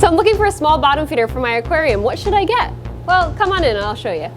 So I'm looking for a small bottom feeder for my aquarium. What should I get? Well, come on in and I'll show you.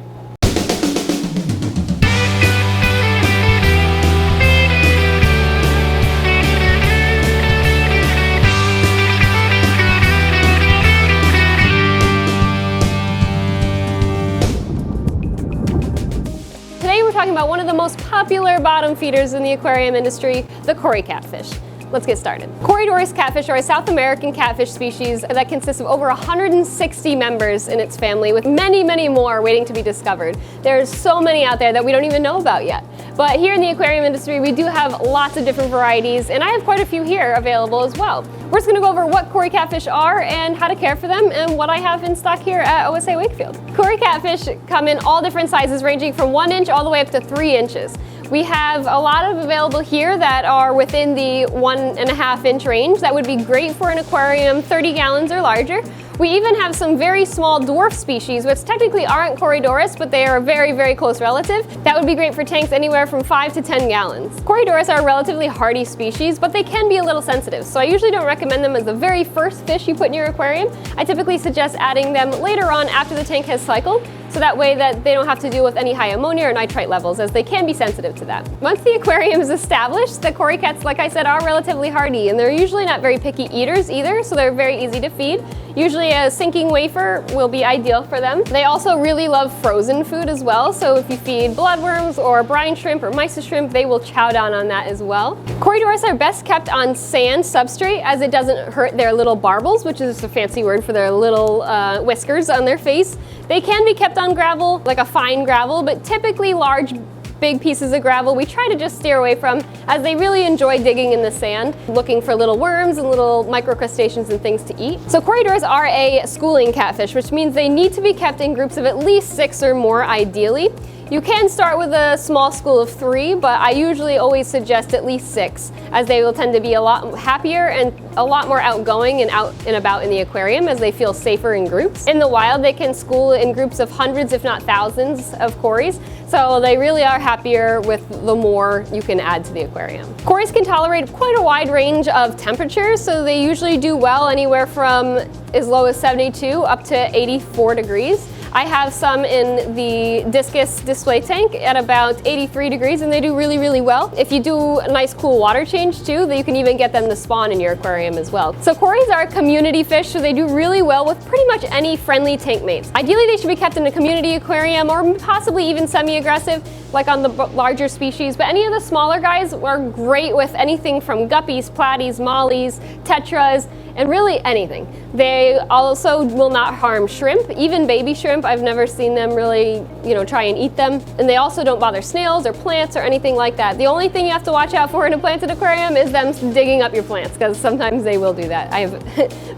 Today we're talking about one of the most popular bottom feeders in the aquarium industry, the Cory catfish. Let's get started. Corydoras catfish are a South American catfish species that consists of over 160 members in its family, with many, many more waiting to be discovered. There's so many out there that we don't even know about yet. But here in the aquarium industry, we do have lots of different varieties, and I have quite a few here available as well. We're just gonna go over what Cory catfish are and how to care for them, and what I have in stock here at OSA Wakefield. Cory catfish come in all different sizes, ranging from 1 inch all the way up to 3 inches. We have a lot of available here that are within the 1.5 inch range. That would be great for an aquarium 30 gallons or larger. We even have some very small dwarf species, which technically aren't Corydoras, but they are a very, very close relative. That would be great for tanks anywhere from 5 to 10 gallons. Corydoras are a relatively hardy species, but they can be a little sensitive, so I usually don't recommend them as the very first fish you put in your aquarium. I typically suggest adding them later on after the tank has cycled, so that way that they don't have to deal with any high ammonia or nitrite levels, as they can be sensitive to that. Once the aquarium is established, the Cory cats, like I said, are relatively hardy, and they're usually not very picky eaters either, so they're very easy to feed. Usually a sinking wafer will be ideal for them. They also really love frozen food as well, so if you feed bloodworms or brine shrimp or mysis shrimp, they will chow down on that as well. Corydoras are best kept on sand substrate, as it doesn't hurt their little barbels, which is a fancy word for their little whiskers on their face. They can be kept on gravel, like a fine gravel, but typically large, big pieces of gravel we try to just steer away from, as they really enjoy digging in the sand, looking for little worms and little microcrustaceans and things to eat. So Corydoras are a schooling catfish, which means they need to be kept in groups of at least 6 or more ideally. You can start with a small school of 3, but I usually always suggest at least 6, as they will tend to be a lot happier and a lot more outgoing and out and about in the aquarium, as they feel safer in groups. In the wild, they can school in groups of hundreds, if not thousands, of Corys, so they really are happier with the more you can add to the aquarium. Corys can tolerate quite a wide range of temperatures, so they usually do well anywhere from as low as 72 up to 84 degrees. I have some in the discus display tank at about 83 degrees, and they do really, really well. If you do a nice cool water change too, then you can even get them to spawn in your aquarium as well. So Corys are a community fish, so they do really well with pretty much any friendly tank mates. Ideally, they should be kept in a community aquarium, or possibly even semi-aggressive, like on the larger species, but any of the smaller guys are great with anything from guppies, platies, mollies, tetras, and really anything. They also will not harm shrimp, even baby shrimp. I've never seen them really, try and eat them. And they also don't bother snails or plants or anything like that. The only thing you have to watch out for in a planted aquarium is them digging up your plants, because sometimes they will do that. I've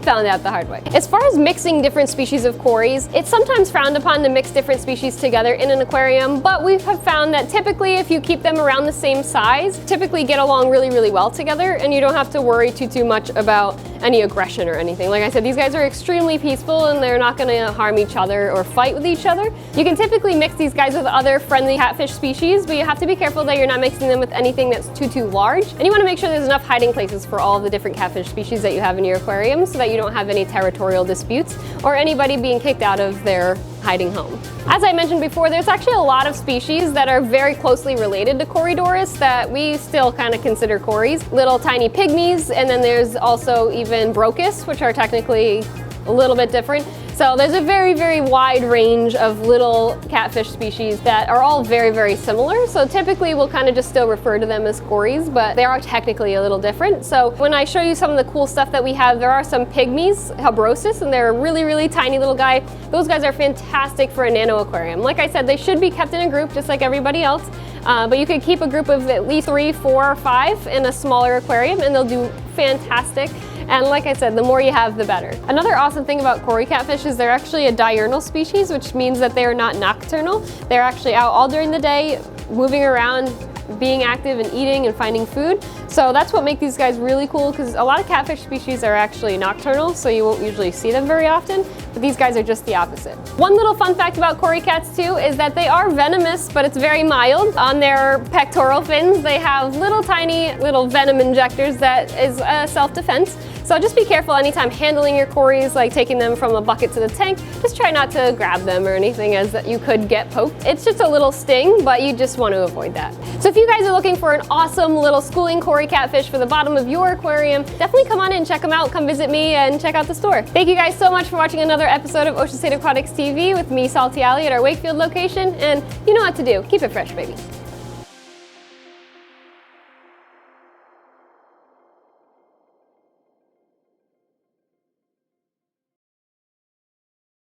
found out the hard way. As far as mixing different species of Corys, it's sometimes frowned upon to mix different species together in an aquarium, but we have found that typically if you keep them around the same size, typically get along really, really well together, and you don't have to worry too much about any aggression or anything. Like I said, these guys are extremely peaceful, and they're not gonna harm each other or fight with each other. You can typically mix these guys with other friendly catfish species, but you have to be careful that you're not mixing them with anything that's too large. And you wanna make sure there's enough hiding places for all of the different catfish species that you have in your aquarium, so that you don't have any territorial disputes or anybody being kicked out of their hiding home. As I mentioned before, there's actually a lot of species that are very closely related to Corydoras that we still kind of consider Corys. Little tiny pygmies, and then there's also even Brocus, which are technically a little bit different. So there's a very, very wide range of little catfish species that are all very, very similar. So typically we'll kind of just still refer to them as Corys, but they are technically a little different. So when I show you some of the cool stuff that we have, there are some pygmies, Habrosis, and they're a really, really tiny little guy. Those guys are fantastic for a nano aquarium. Like I said, they should be kept in a group just like everybody else. But you could keep a group of at least 3, 4, or 5 in a smaller aquarium, and they'll do fantastic. And like I said, the more you have, the better. Another awesome thing about Cory catfish is they're actually a diurnal species, which means that they are not nocturnal. They're actually out all during the day, moving around, being active and eating and finding food. So that's what makes these guys really cool, because a lot of catfish species are actually nocturnal, so you won't usually see them very often, but these guys are just the opposite. One little fun fact about Cory cats too is that they are venomous, but it's very mild. On their pectoral fins, they have little tiny venom injectors that is self-defense. So just be careful anytime handling your cories, like taking them from a bucket to the tank. Just try not to grab them or anything, as that you could get poked. It's just a little sting, but you just want to avoid that. So if you guys are looking for an awesome little schooling cory catfish for the bottom of your aquarium, definitely come on in, check them out, come visit me and check out the store. Thank you guys so much for watching another episode of Ocean State Aquatics TV with me, Salty Alley, at our Wakefield location. And you know what to do, keep it fresh, babies.